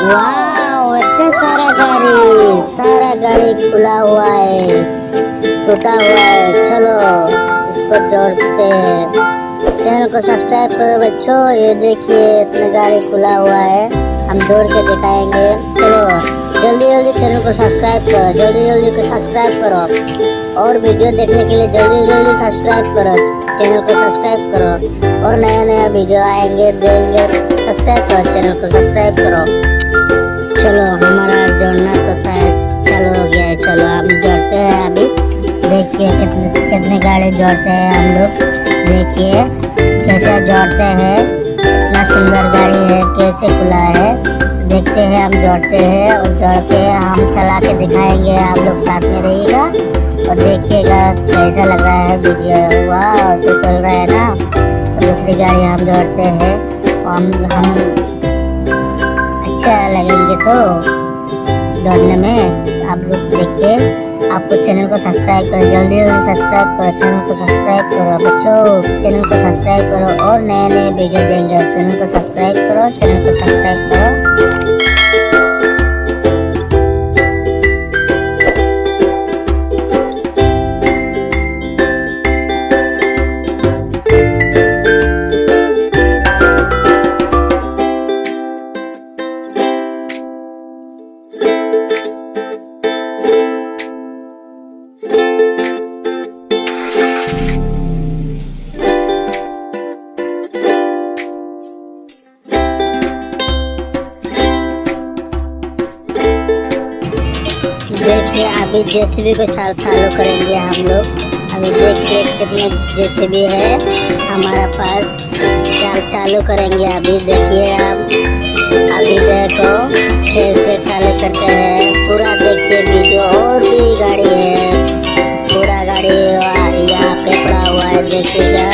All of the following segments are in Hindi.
वाह, इतने सारा गाड़ी खुला हुआ है, टूटा हुआ है। चलो इसको जोड़ते हैं। चैनल को सब्सक्राइब करो बच्चों। ये देखिए इतना गाड़ी खुला हुआ है, हम जोड़ के दिखाएंगे। चलो जल्दी जल्दी चैनल को सब्सक्राइब करो, जल्दी जल्दी को सब्सक्राइब करो। और वीडियो देखने के लिए जल्दी जल्दी सब्सक्राइब करो, चैनल को सब्सक्राइब करो। और नया नया वीडियो आएंगे देंगे, सब्सक्राइब करो, चैनल को सब्सक्राइब करो। चलो हमारा जोड़ना तो चालू हो गया है। चलो हम जोड़ते हैं अभी। देखिए कितने गाड़ी जोड़ते हैं हम लोग। देखिए कैसे जोड़ते हैं, इतना सुंदर गाड़ी है, कैसे खुला है। देखते हैं हम जोड़ते हैं और जोड़ के हम चला के दिखाएंगे। आप लोग साथ में रहिएगा और देखिएगा कैसा लग रहा है वीडियो। वाह, तो चल रहा है ना। तो दूसरी गाड़ी हम जोड़ते हैं और हम अच्छा लगेंगे तो दौड़ने में। आप लोग देखिए, आपको चैनल को सब्सक्राइब करो, जल्दी जल्दी सब्सक्राइब करो, चैनल को सब्सक्राइब करो बच्चों, चैनल को सब्सक्राइब करो। और नए नए वीडियो देंगे, चैनल को सब्सक्राइब करो, चैनल को सब्सक्राइब करो। देखिए अभी जेसीबी को चालू करेंगे हम लोग। अभी देखिए कितने जेसीबी है हमारा पास। चालू करेंगे अभी। देखिए हम अभी देखो कैसे चालू करते हैं। पूरा देखिए वीडियो। और भी गाड़ी है, पूरा गाड़ी यहाँ पे पड़ा हुआ है, देखिएगा।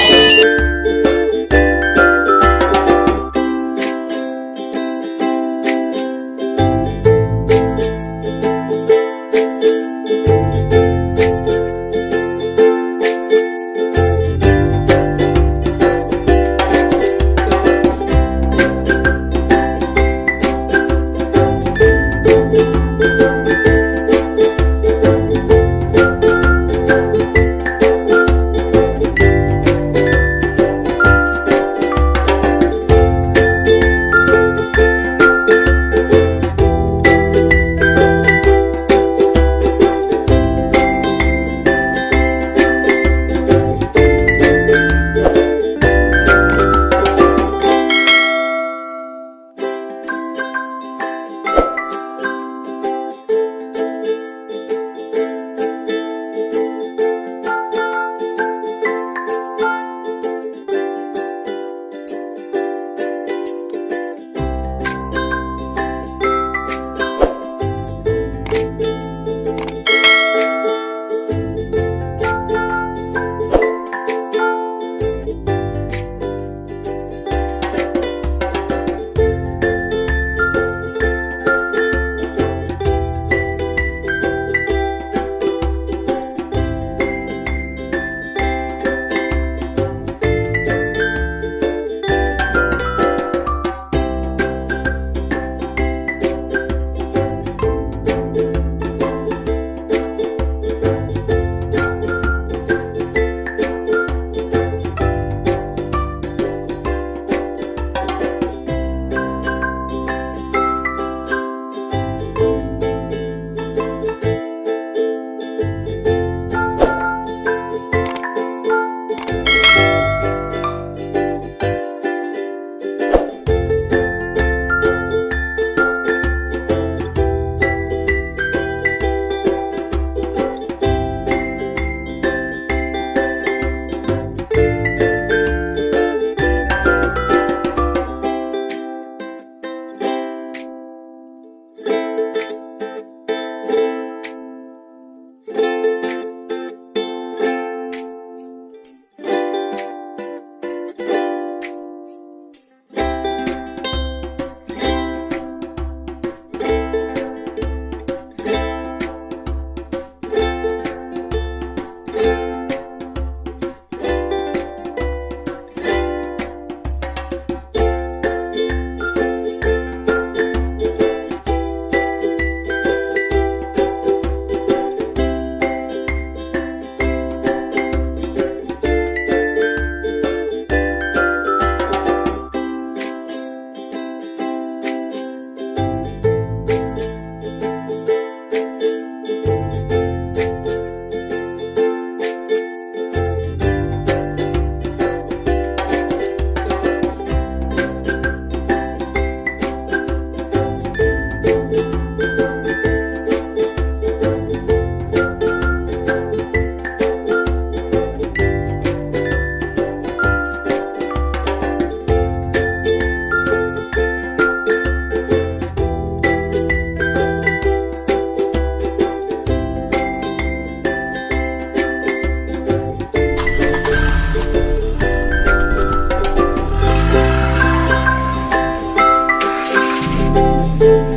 है।